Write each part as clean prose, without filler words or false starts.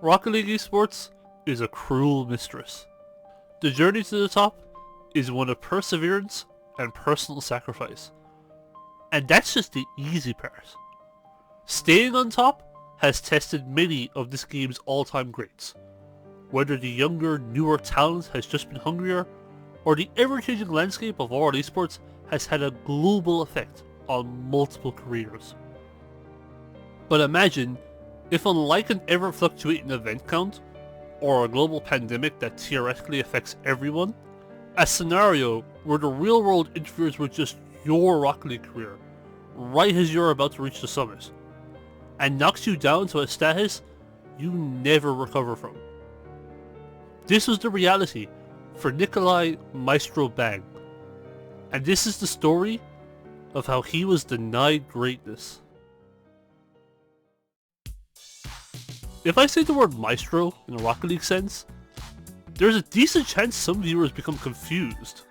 Rocket League Esports is a cruel mistress. The journey to the top is one of perseverance and personal sacrifice. And that's just the easy part. Staying on top has tested many of this game's all-time greats. Whether the younger, newer talent has just been hungrier, or the ever-changing landscape of RL esports has had a global effect on multiple careers. But imagine if, unlike an ever-fluctuating event count, or a global pandemic that theoretically affects everyone, a scenario where the real-world interferes with just your Rocket League career, right as you're about to reach the summit, and knocks you down to a status you never recover from. This was the reality for Nicolai Maestro Bang, and this is the story of how he was denied greatness. If I say the word Maestro in a Rocket League sense, there's a decent chance some viewers become confused.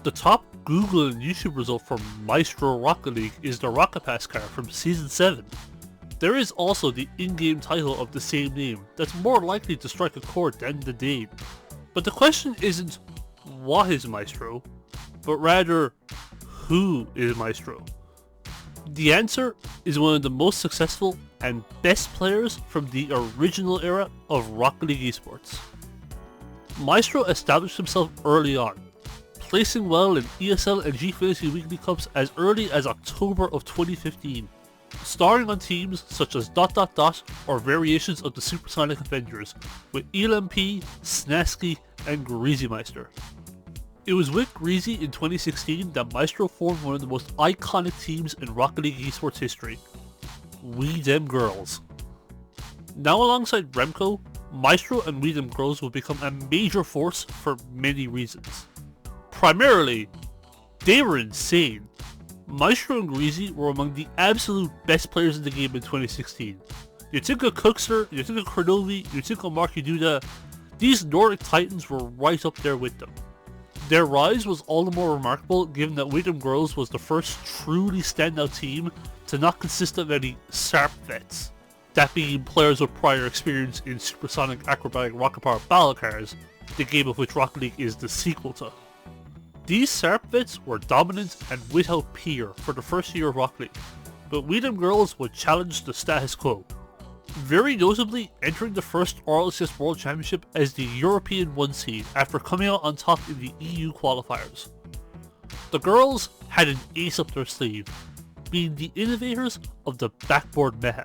The top Google and YouTube result for Maestro Rocket League is the Rocket Pass card from Season 7. There is also the in-game title of the same name that's more likely to strike a chord than the name. But the question isn't what is Maestro, but rather who is Maestro? The answer is one of the most successful and best players from the original era of Rocket League Esports. Maestro established himself early on, placing well in ESL and G Fantasy Weekly Cups as early as October of 2015, starring on teams such as ... or variations of the Supersonic Avengers with ELMP, Snasky, and Greasymeister. It was with Greasy in 2016 that Maestro formed one of the most iconic teams in Rocket League Esports history, We Dem Girls. Now alongside Remco, Maestro and We Dem Girls will become a major force for many reasons. Primarily, they were insane. Maestro and Greasy were among the absolute best players in the game in 2016. You think of Cookster, you think of Cronovi, you think of Marky Duda, these Nordic Titans were right up there with them. Their rise was all the more remarkable given that We Dem Girls was the first truly standout team to not consist of any SARP vets, that being players with prior experience in supersonic acrobatic rocket power battle cars, the game of which Rocket League is the sequel to. These SARP vets were dominant and without peer for the first year of Rocket League, but We Dem Girls would challenge the status quo, very notably entering the first rlcs World Championship as the European 1 seed after coming out on top in the EU qualifiers. The girls had an ace up their sleeve, being the innovators of the backboard meta.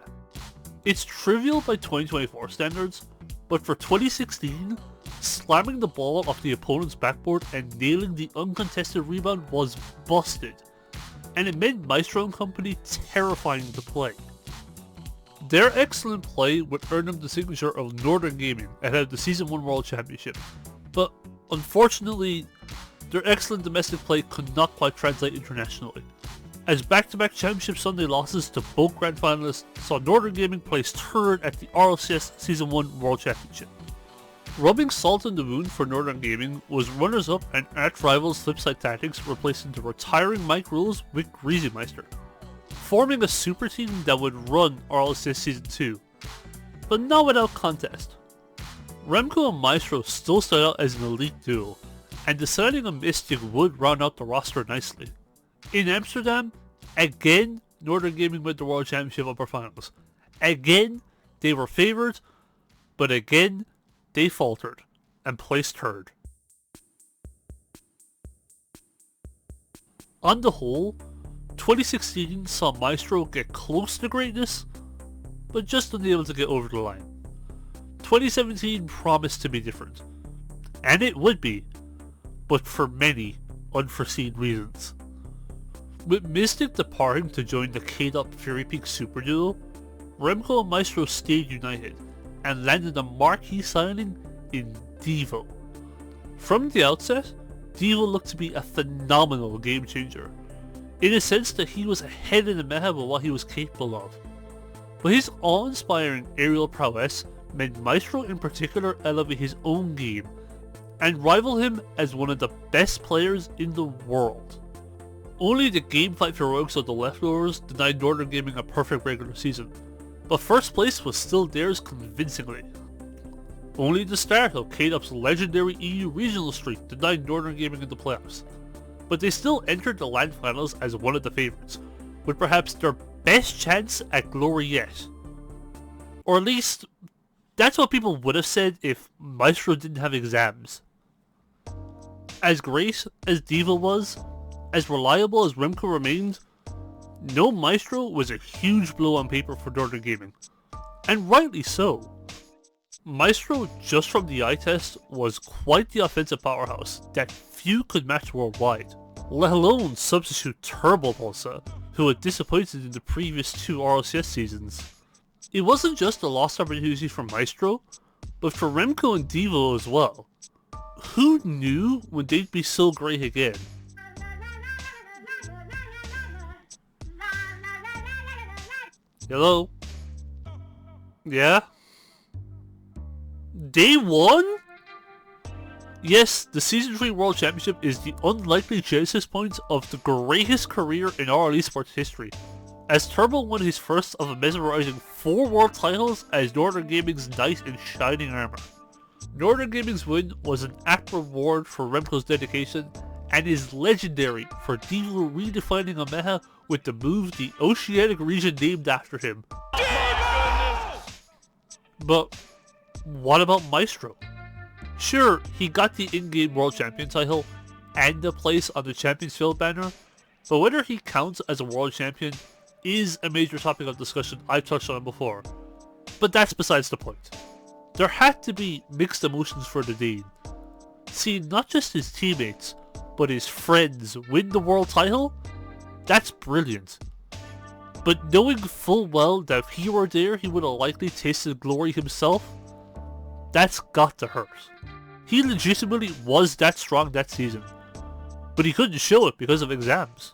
It's trivial by 2024 standards, but for 2016, slamming the ball off the opponent's backboard and nailing the uncontested rebound was busted, and it made Maestro and company terrifying to play. Their excellent play would earn them the signature of Northern Gaming ahead of the Season 1 World Championship, but unfortunately, their excellent domestic play could not quite translate internationally, as back-to-back Championship Sunday losses to both Grand Finalists saw Northern Gaming place third at the RLCS Season 1 World Championship. Rubbing salt in the wound for Northern Gaming was runners-up and arch-rivals Flipside Tactics replacing the retiring Mike Rules with Greasymeister, forming a super team that would run RLCS Season 2, but not without contest. Remco and Maestro still stood out as an elite duo, and deciding a Mystic would round out the roster nicely. In Amsterdam, again, Northern Gaming went the World Championship Upper Finals. Again, they were favoured, but again, they faltered and placed third. On the whole, 2016 saw Maestro get close to greatness, but just unable to get over the line. 2017 promised to be different, and it would be, but for many unforeseen reasons. With Mystic departing to join the K-Dot Fury Peak Super Duo, Remco and Maestro stayed united, and landed a marquee signing in Devo. From the outset, Devo looked to be a phenomenal game changer, in a sense that he was ahead in the meta with what he was capable of. But his awe-inspiring aerial prowess meant Maestro in particular elevate his own game, and rival him as one of the best players in the world. Only the gamefight heroics of the leftovers denied Northern Gaming a perfect regular season, but first place was still theirs convincingly. only the start of K-Dub's legendary EU regional streak denied Northern Gaming in the playoffs, but they still entered the LAN finals as one of the favourites, with perhaps their best chance at glory yet. Or at least, that's what people would have said if Maestro didn't have exams. As great as Diva was, as reliable as Remco remained, no Maestro was a huge blow on paper for Northern Gaming, and rightly so. Maestro, just from the eye test, was quite the offensive powerhouse that few could match worldwide, let alone substitute Turbo Pulsa, who had disappointed in the previous 2 rlcs seasons. It wasn't just a lost opportunity for Maestro, but for Remco and Devo as well. Who knew when they'd be so great again? Hello? Yeah? Day 1? Yes, the Season 3 World Championship is the unlikely genesis point of the greatest career in RL Esports history, as Turbo won his first of a mesmerizing 4 world titles as Northern Gaming's knight in shining armor. Northern Gaming's win was an apt reward for Remco's dedication, and is legendary for Devo redefining a meta with the move the Oceanic region named after him. But what about Maestro? Sure, he got the in-game World Champion title and a place on the Champions Field banner, but whether he counts as a World Champion is a major topic of discussion I've touched on before. But that's besides the point. There had to be mixed emotions for the Dane. Seeing not just his teammates, but his friends win the world title? That's brilliant. But knowing full well that if he were there he would have likely tasted glory himself, that's got to hurt. He legitimately was that strong that season, but he couldn't show it because of exams.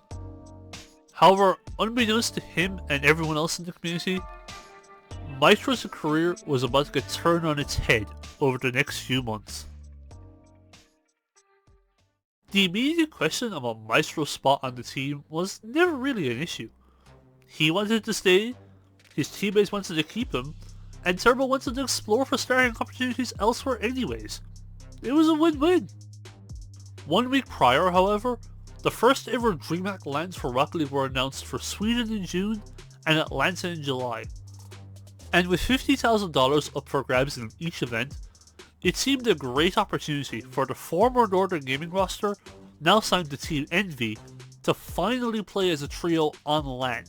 However, unbeknownst to him and everyone else in the community, Maestro's career was about to get turned on its head over the next few months. The immediate question about Maestro's spot on the team was never really an issue. He wanted to stay, his teammates wanted to keep him, and Turbo wanted to explore for starting opportunities elsewhere anyways. It was a win-win. 1 week prior, however, the first ever DreamHack LANs for Rocket League were announced for Sweden in June and Atlanta in July. And with $50,000 up for grabs in each event, it seemed a great opportunity for the former Northern Gaming roster, now signed to Team Envy, to finally play as a trio on LAN.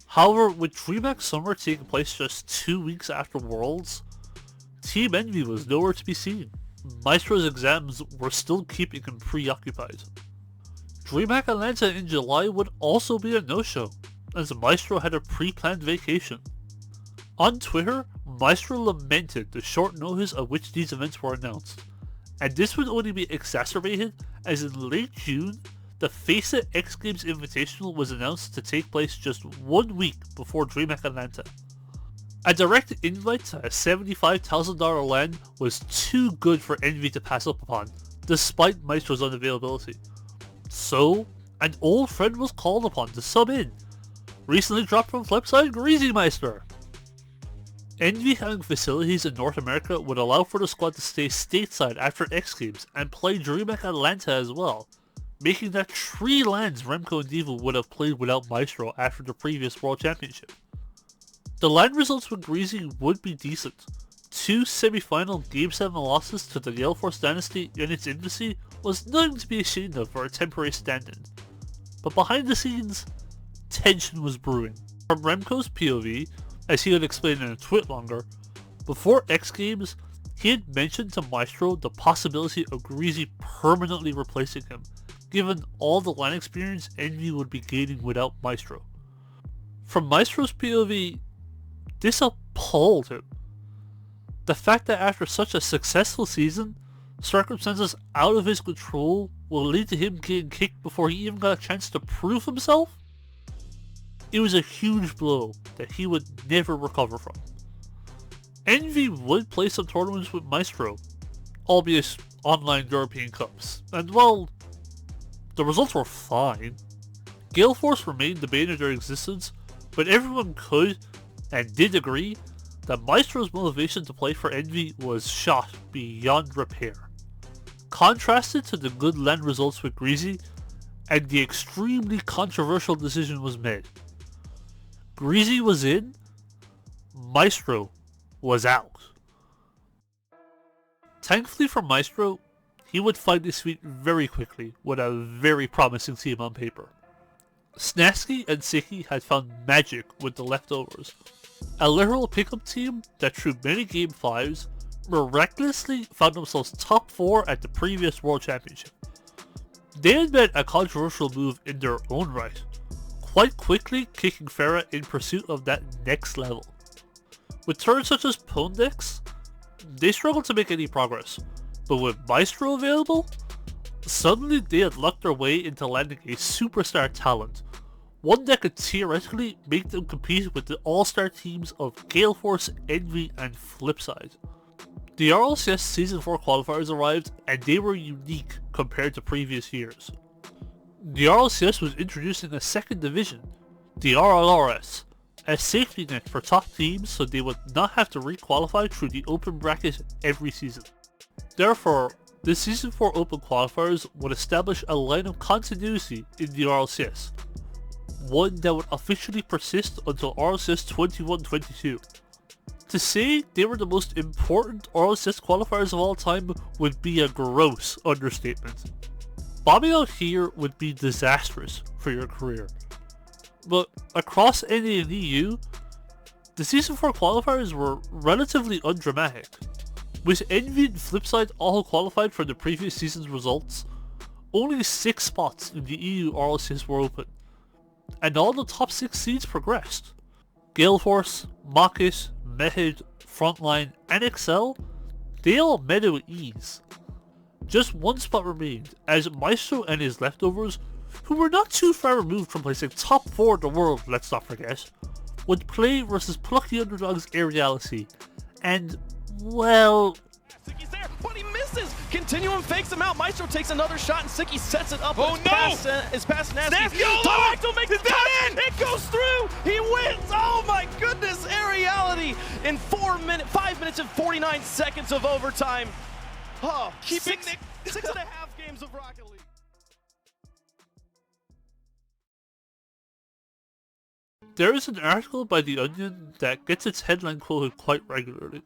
However, with DreamHack Summer taking place just 2 weeks after Worlds, Team Envy was nowhere to be seen. Maestro's exams were still keeping him preoccupied. DreamHack Atlanta in July would also be a no-show, as Maestro had a pre-planned vacation. On Twitter, Maestro lamented the short notice at which these events were announced, and this would only be exacerbated as in late June, the Face It X Games Invitational was announced to take place just 1 week before DreamHack Atlanta. A direct invite to a $75,000 LAN was too good for Envy to pass up upon, despite Maestro's unavailability. So, an old friend was called upon to sub in, recently dropped from Flipside Greasy Meister. Envy having facilities in North America would allow for the squad to stay stateside after X Games and play DreamHack Atlanta as well, making that 3 LANs Remco and Devo would have played without Maestro after the previous World Championship. The LAN results with Greasy would be decent. 2 semi-final Game 7 losses to the Gale Force Dynasty in its infancy was nothing to be ashamed of for a temporary stand-in. But behind the scenes, tension was brewing. From Remco's POV, as he had explained in a tweet longer, before X Games, he had mentioned to Maestro the possibility of Greasy permanently replacing him, given all the LAN experience Envy would be gaining without Maestro. From Maestro's POV, this appalled him. The fact that after such a successful season, circumstances out of his control will lead to him getting kicked before he even got a chance to prove himself? It was a huge blow that he would never recover from. Envy would play some tournaments with Maestro, albeit online European Cups, and well, the results were fine. Gale Force remained the bane of their existence, but everyone could and did agree that Maestro's motivation to play for Envy was shot beyond repair. Contrasted to the good LAN results with Greasy, and the extremely controversial decision was made. Greasy was in, Maestro was out. Thankfully for Maestro, he would find his feet very quickly with a very promising team on paper. Snasky and Sicky had found magic with the leftovers, a literal pickup team that through many Game 5s miraculously found themselves top 4 at the previous World Championship. They had made a controversial move in their own right, quite quickly kicking Farah in pursuit of that next level. With turns such as Pondex, they struggled to make any progress, but with Maestro available, suddenly they had lucked their way into landing a superstar talent, one that could theoretically make them compete with the all-star teams of Gale Force, Envy, and Flipside. The RLCS Season 4 qualifiers arrived, and they were unique compared to previous years. The RLCS was introducing a second division, the rlrs, a safety net for top teams so they would not have to re-qualify through the open bracket every season. Therefore, the Season 4 Open qualifiers would establish a line of continuity in the RLCS, one that would officially persist until RLCS 21-22. To say they were the most important RLCS qualifiers of all time would be a gross understatement. Bombing out here would be disastrous for your career. But across NA and EU, the Season 4 qualifiers were relatively undramatic. With Envy and Flipside all qualified for the previous season's results, only 6 spots in the EU RLCS were open, and all the top 6 seeds progressed. Gale Force, Machit, Mehid, Frontline, and Excel, they all met it with ease. Just one spot remained, as Maestro and his leftovers, who were not too far removed from placing top 4 in the world, let's not forget, would play versus plucky underdogs rlcs, and, well... Sicky's there, but he misses! Continuum fakes him out, Maestro takes another shot, and Sicky sets it up. Oh no! It's past Nasty. Nasty makes it in! It goes through! He wins! Oh my goodness! Aeriality in 5 minutes and 49 seconds of overtime. Oh, keeping 6.5 games of Rocket League. There is an article by The Onion that gets its headline quoted quite regularly.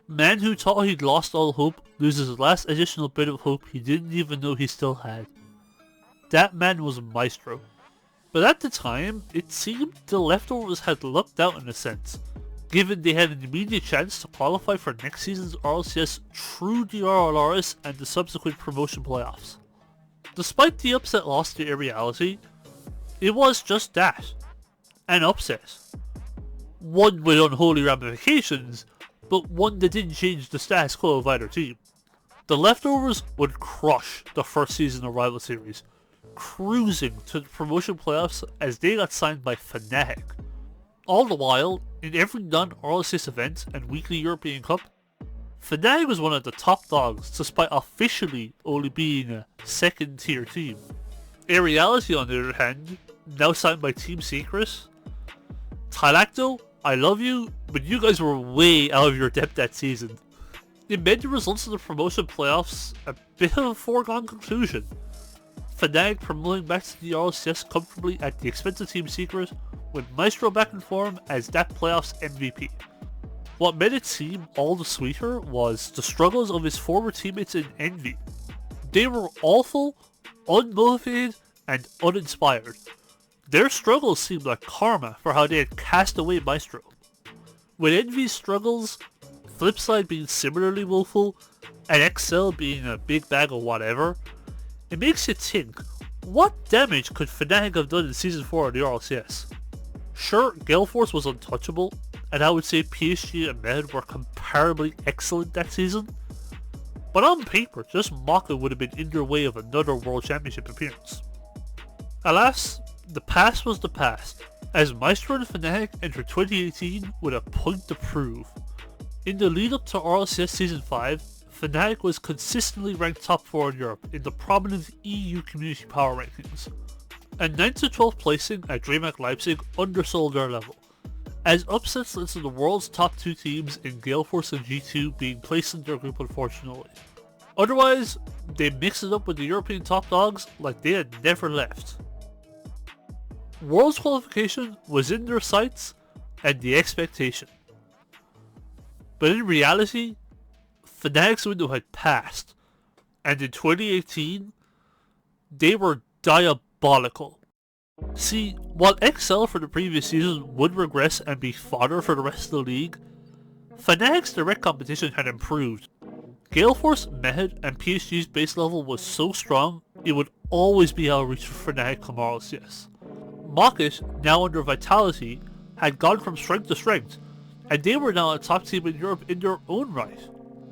Man who thought he'd lost all hope loses the last additional bit of hope he didn't even know he still had. That man was Maestro. But at the time, it seemed the leftovers had lucked out in a sense, given they had an immediate chance to qualify for next season's RLCS through the rlrs and the subsequent promotion playoffs. Despite the upset loss to Irreality, it was just that, an upset. One with unholy ramifications, but one that didn't change the status quo of either team. The leftovers would crush the first season of Rival Series, cruising to the promotion playoffs as they got signed by Fnatic. All the while, in every non-RLCS event and weekly European Cup, Fnatic was one of the top dogs despite officially only being a second tier team. Irreality on the other hand, now signed by Team Secret. Tylacto, I love you, but you guys were way out of your depth that season. It made the results of the promotion playoffs a bit of a foregone conclusion. Fnatic promoting back to the RLCS comfortably at the expense of Team Secret, with Maestro back in form as that playoff's MVP. What made it seem all the sweeter was the struggles of his former teammates in Envy. They were awful, unmotivated, and uninspired. Their struggles seemed like karma for how they had cast away Maestro. With Envy's struggles, Flipside being similarly woeful, and Excel being a big bag of whatever, it makes you think, what damage could Fnatic have done in Season 4 of the RLCS? Sure, Gale Force was untouchable, and I would say PSG and Mehid were comparably excellent that season, but on paper, just Maka would have been in their way of another World Championship appearance. Alas, the past was the past, as Maestro and Fnatic entered 2018 with a point to prove. In the lead up to RLCS Season 5, Fnatic was consistently ranked top 4 in Europe in the prominent EU Community Power Rankings, and 9th to 12th placing at DreamHack Leipzig undersold their level, as upsets led to the world's top 2 teams in Gale Force and G2 being placed in their group unfortunately. Otherwise, they mixed it up with the European top dogs like they had never left. World's qualification was in their sights and the expectation. But in reality, Fnatic's window had passed, and in 2018, they were diabolical. See, while XL for the previous season would regress and be fodder for the rest of the league, Fnatic's direct competition had improved. Gale Force, Mehid, and PSG's base level was so strong, it would always be out of reach for Fnatic come RLCS. Mockish, now under Vitality, had gone from strength to strength, and they were now a top team in Europe in their own right.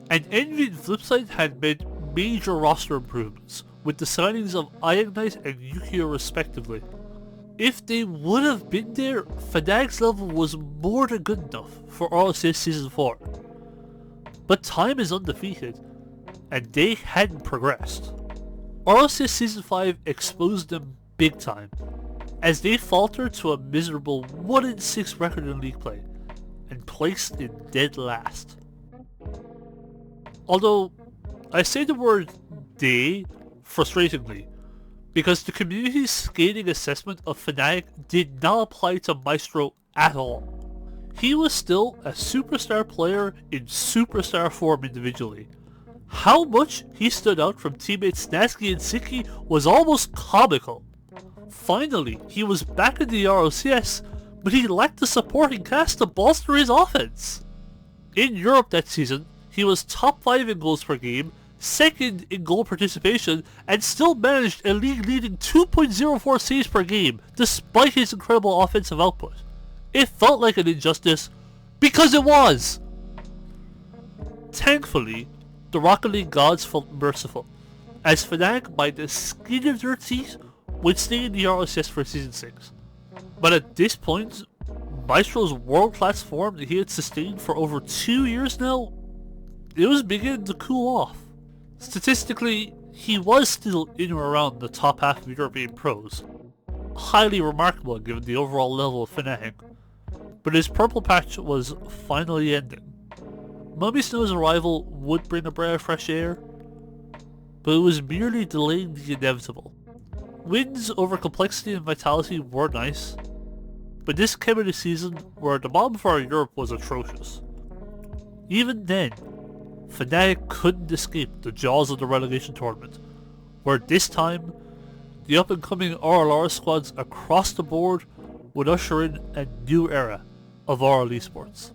And Envy and Flipside had made major roster improvements, with the signings of Ignite and Yukio respectively. If they would have been there, Fnatic's level was more than good enough for RLCS Season 4. But time is undefeated, and they hadn't progressed. RLCS Season 5 exposed them big time, as they faltered to a miserable 1-6 record in league play, and placed in dead last. Although, I say the word they frustratingly, because the community's scathing assessment of Fnatic did not apply to Maestro at all. He was still a superstar player in superstar form individually. How much he stood out from teammates Snazky and Siki was almost comical. Finally, he was back in the RLCS, but he lacked the supporting cast to bolster his offense. In Europe that season, he was top 5 in goals per game, second in goal participation, and still managed a league-leading 2.04 saves per game, despite his incredible offensive output. It felt like an injustice, because it was! Thankfully, the Rocket League gods felt merciful, as Fnatic by the skin of their teeth would stay in the RLCS for Season 6. But at this point, Maestro's world-class form that he had sustained for over 2 years now, it was beginning to cool off. Statistically, he was still in or around the top half of European pros. Highly remarkable given the overall level of Fnatic. But his purple patch was finally ending. Mummy Snow's arrival would bring a breath of fresh air, but it was merely delaying the inevitable. Wins over Complexity and Vitality were nice, but this came in a season where the bottom for Europe was atrocious. Even then, Fnatic couldn't escape the jaws of the relegation tournament, where this time, the up-and-coming rlrs squads across the board would usher in a new era of RL Esports.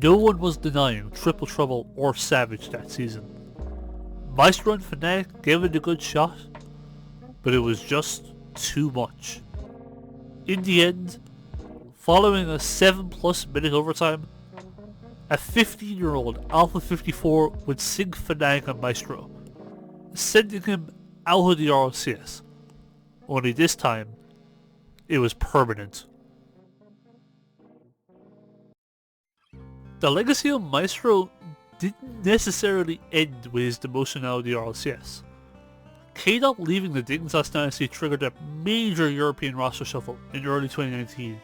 No one was denying Triple Trouble or Savage that season. Maestro and Fnatic gave it a good shot, but it was just too much. In the end, following a 7+ minute overtime, a 15-year-old Alpha 54 would sink Fnatic and Maestro, sending him out of the RLCS. Only this time, it was permanent. The legacy of Maestro didn't necessarily end with his demotion out of the RLCS. K-Dot leaving the Dignitas Dynasty triggered a major European roster shuffle in early 2019.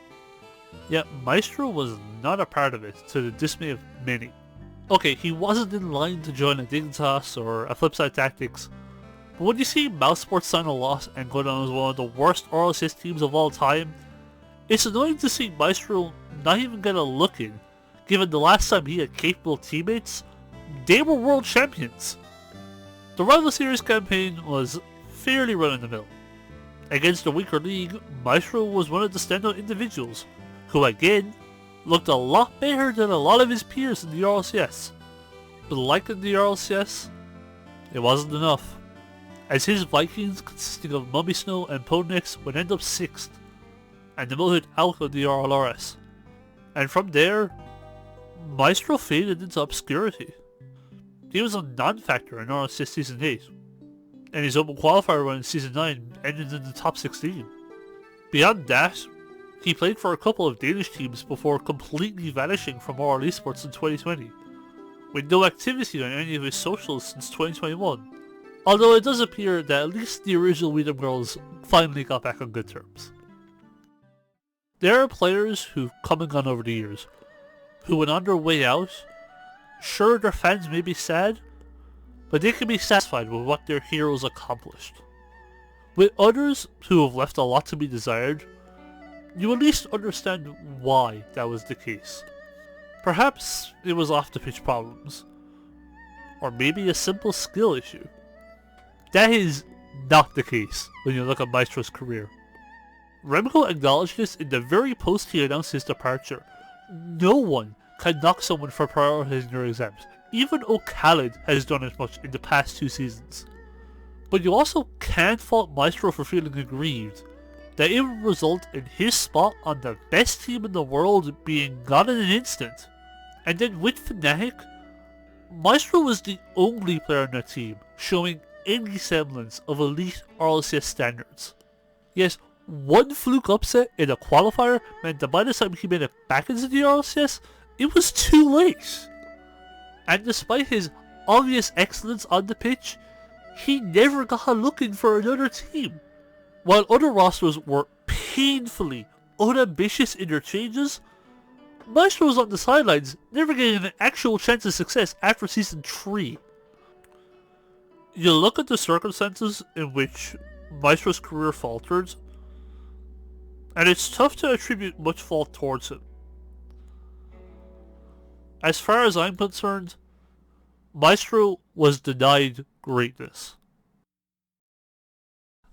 Yet Maestro was not a part of it, to the dismay of many. Okay, he wasn't in line to join a Dignitas or a Flipside Tactics, but when you see Mousesports sign a loss and go down as one of the worst RLCS teams of all time, it's annoying to see Maestro not even get a look in, given the last time he had capable teammates, they were world champions. The Rival Series campaign was fairly run-of-the-mill. Against a weaker league, Maestro was one of the standout individuals, who again, looked a lot better than a lot of his peers in the RLCS. But like in the RLCS, it wasn't enough, as his Vikings consisting of Mummy Snow and Podnix would end up 6th, and demoted out of the RLRS. And from there, Maestro faded into obscurity. He was a non-factor in RLCS Season 8, and his open qualifier run in Season 9 ended in the top 16. Beyond that, he played for a couple of Danish teams before completely vanishing from RL Esports in 2020, with no activity on any of his socials since 2021, although it does appear that at least the original Weedham girls finally got back on good terms. There are players who've come and gone over the years, who when on their way out, sure their fans may be sad, but they can be satisfied with what their heroes accomplished. With others who have left a lot to be desired, you at least understand why that was the case. Perhaps it was off-the-pitch problems, or maybe a simple skill issue. That is not the case when you look at Maestro's career. Remco acknowledged this in the very post he announced his departure. No one can knock someone for prioritizing their exams. Even O'Khalid has done as much in the past 2 seasons. But you also can't fault Maestro for feeling aggrieved that it would result in his spot on the best team in the world being gone in an instant. And then with Fnatic, Maestro was the only player on that team showing any semblance of elite rlcs standards. Yes, one fluke upset in a qualifier meant that by the time he made it back into the rlcs, it was too late. And despite his obvious excellence on the pitch, he never got a look in for another team. While other rosters were painfully unambitious in their changes, Maestro was on the sidelines, never getting an actual chance of success after Season 3. You look at the circumstances in which Maestro's career faltered, and it's tough to attribute much fault towards him. As far as I'm concerned, Maestro was denied greatness.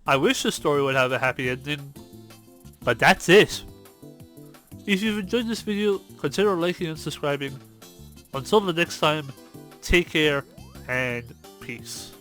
I wish the story would have a happy ending, but that's it. If you've enjoyed this video, consider liking and subscribing. Until the next time, take care and peace.